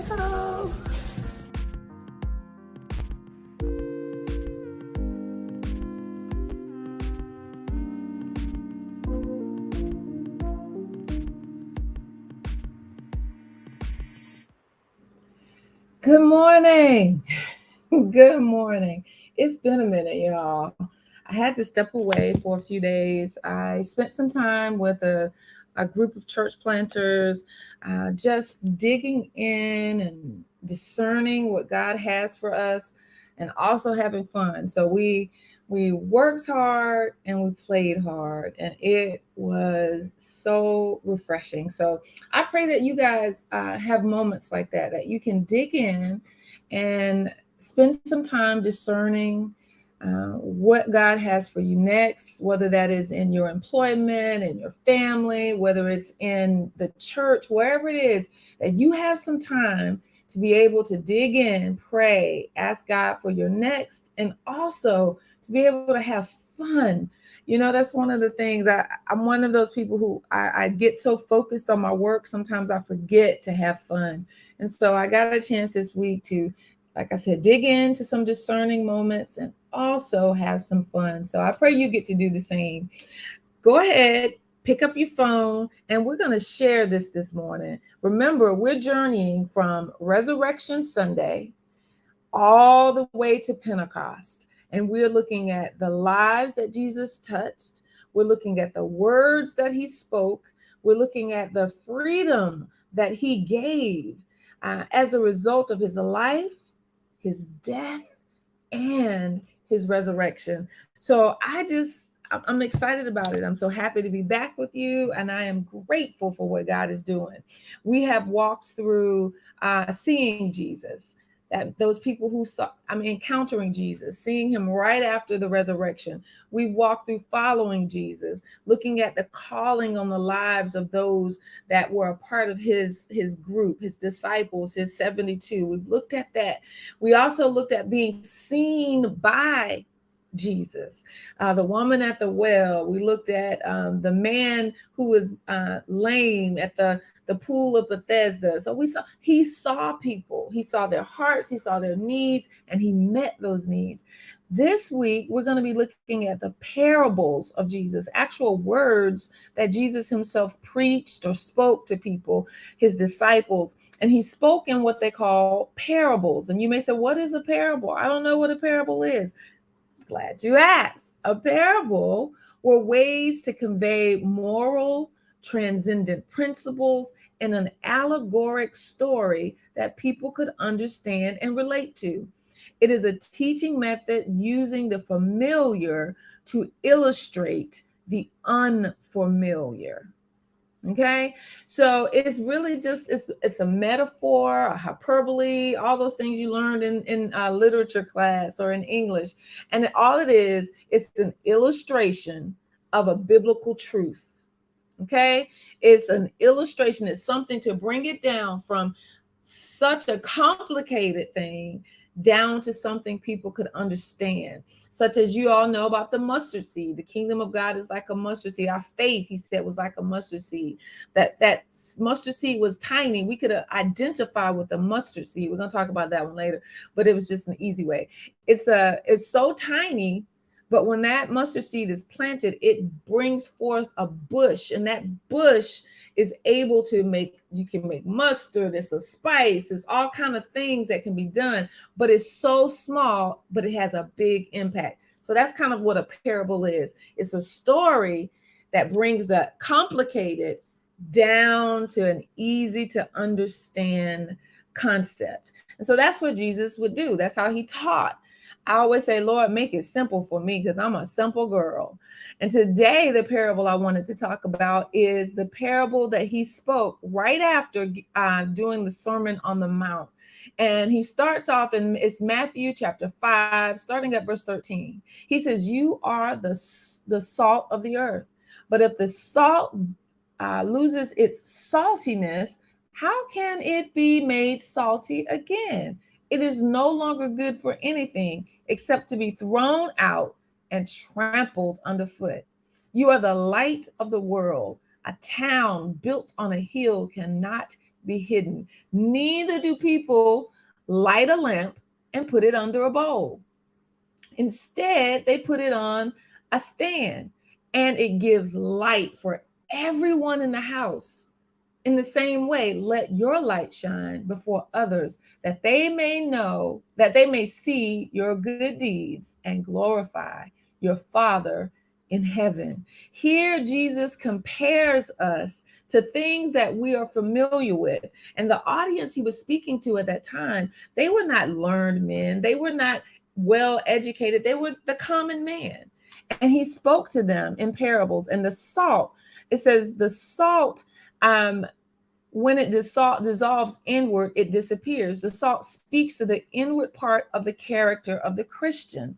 go. Good morning. Good morning. It's been a minute, y'all. I had to step away for a few days. I spent some time with a group of church planters, just digging in and discerning what God has for us and also having fun. So we worked hard and we played hard, and it was so refreshing. So I pray that you guys have moments like that, that you can dig in and spend some time discerning what God has for you next, whether that is in your employment, in your family, whether it's in the church, wherever it is, that you have some time to be able to dig in, pray, ask God for your next, and also to be able to have fun. You know, that's one of the things. I'm one of those people who I get so focused on my work, sometimes I forget to have fun. And so I got a chance this week to, like I said, dig into some discerning moments and also have some fun. So I pray you get to do the same. Go ahead, pick up your phone, and we're going to share this morning. Remember, we're journeying from Resurrection Sunday all the way to Pentecost. And we're looking at the lives that Jesus touched. We're looking at the words that he spoke. We're looking at the freedom that he gave as a result of his life, his death, and his resurrection. So I'm excited about it. I'm so happy to be back with you, and I am grateful for what God is doing. We have walked through seeing Jesus, that those people who saw, encountering Jesus, seeing him right after the resurrection. We've walked through following Jesus, looking at the calling on the lives of those that were a part of his group, his disciples, his 72. We've looked at that. We also looked at being seen by Jesus, the woman at the well. We looked at the man who was lame at the pool of Bethesda. So he saw people, he saw their hearts, he saw their needs, and he met those needs. This week, we're going to be looking at the parables of Jesus, actual words that Jesus himself preached or spoke to people, his disciples. And he spoke in what they call parables. And you may say, what is a parable? I don't know what a parable is. Glad you asked. A parable were ways to convey moral, transcendent principles in an allegoric story that people could understand and relate to. It is a teaching method using the familiar to illustrate the unfamiliar. Okay, so it's really just it's a metaphor, a hyperbole, all those things you learned in literature class or in English, and all it is, it's an illustration of a biblical truth. Okay, it's an illustration. It's something to bring it down from such a complicated thing down to something people could understand, such as you all know about the mustard seed. The kingdom of God is like a mustard seed. Our faith, he said, was like a mustard seed. That mustard seed was tiny. We could identify with the mustard seed. We're going to talk about that one later, but it was just an easy way. It's so tiny, but when that mustard seed is planted, it brings forth a bush, and that bush is able to you can make mustard. It's a spice. It's all kind of things that can be done, but it's so small, but it has a big impact. So that's kind of what a parable is. It's a story that brings the complicated down to an easy to understand concept. And so that's what Jesus would do. That's how he taught. I always say, Lord, make it simple for me because I'm a simple girl. And today, the parable I wanted to talk about is the parable that he spoke right after doing the Sermon on the Mount. And he starts off it's Matthew chapter 5, starting at verse 13. He says, you are the salt of the earth. But if the salt loses its saltiness, how can it be made salty again? It is no longer good for anything except to be thrown out and trampled underfoot. You are the light of the world. A town built on a hill cannot be hidden. Neither do people light a lamp and put it under a bowl. Instead, they put it on a stand, and it gives light for everyone in the house. In the same way, let your light shine before others, that they may see your good deeds and glorify your Father in heaven. Here, Jesus compares us to things that we are familiar with. And the audience he was speaking to at that time, they were not learned men, they were not well educated, they were the common man. And he spoke to them in parables. And the salt, it says, the salt, when it dissolves inward, it disappears. The salt speaks to the inward part of the character of the Christian.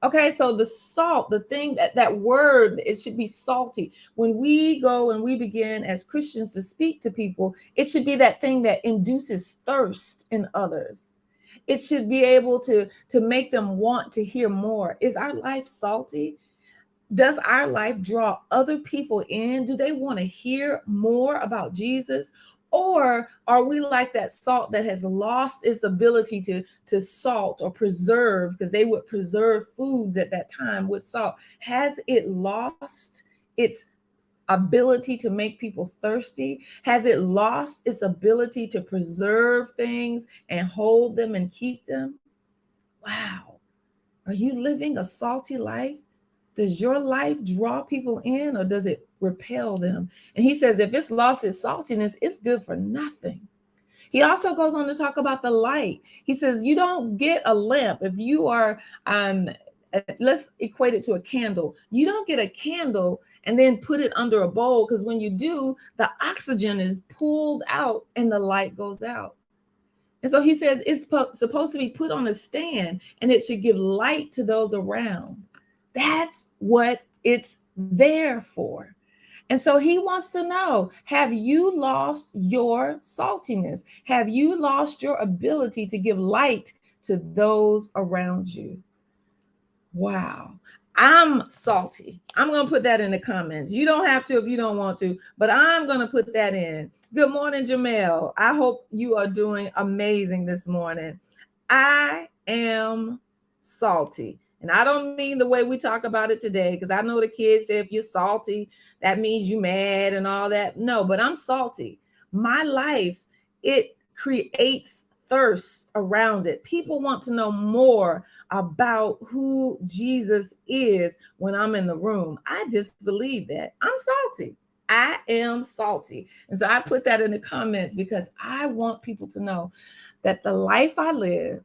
Okay, so the salt, the thing that word, it should be salty. When we go and we begin as Christians to speak to people, it should be that thing that induces thirst in others. It should be able to make them want to hear more. Is our life salty? Does our life draw other people in? Do they want to hear more about Jesus? Or are we like that salt that has lost its ability to salt or preserve, because they would preserve foods at that time with salt? Has it lost its ability to make people thirsty? Has it lost its ability to preserve things and hold them and keep them? Wow. Are you living a salty life? Does your life draw people in, or does it repel them? And he says, if it's lost its saltiness, it's good for nothing. He also goes on to talk about the light. He says, you don't get a lamp if you are, let's equate it to a candle. You don't get a candle and then put it under a bowl, because when you do, the oxygen is pulled out and the light goes out. And so he says it's supposed to be put on a stand, and it should give light to those around. That's what it's there for. And so he wants to know, have you lost your saltiness? Have you lost your ability to give light to those around you? Wow. I'm salty. I'm going to put that in the comments. You don't have to if you don't want to, but I'm going to put that in. Good morning, Jamel. I hope you are doing amazing this morning. I am salty. And I don't mean the way we talk about it today, because I know the kids say if you're salty, that means you're mad and all that. No, but I'm salty. My life, it creates thirst around it. People want to know more about who Jesus is when I'm in the room. I just believe that. I'm salty. I am salty. And so I put that in the comments because I want people to know that the life I live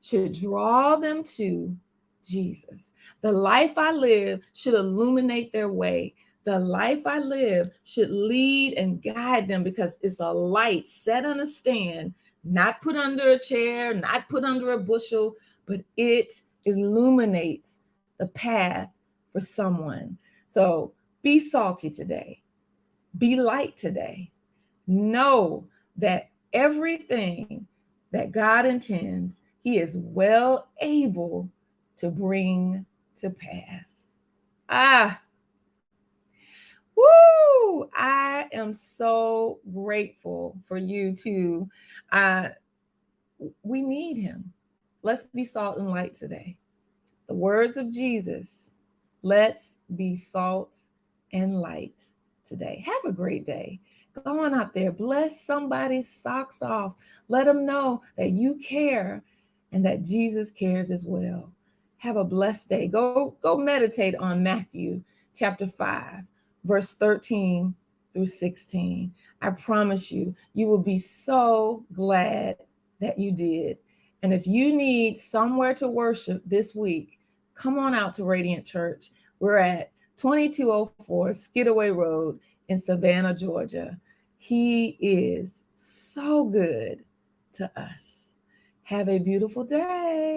should draw them to Jesus. The life I live should illuminate their way. The life I live should lead and guide them, because it's a light set on a stand, not put under a chair, not put under a bushel, but it illuminates the path for someone. So be salty today. Be light today. Know that everything that God intends, He is well able to bring to pass. Woo! I am so grateful for you too. We need Him. Let's be salt and light today. The words of Jesus. Let's be salt and light today. Have a great day. Go on out there. Bless somebody's socks off. Let them know that you care and that Jesus cares as well. Have a blessed day. Go meditate on Matthew chapter 5, verse 13 through 16. I promise you, you will be so glad that you did. And if you need somewhere to worship this week, come on out to Radiant Church. We're at 2204 Skidaway Road in Savannah, Georgia. He is so good to us. Have a beautiful day.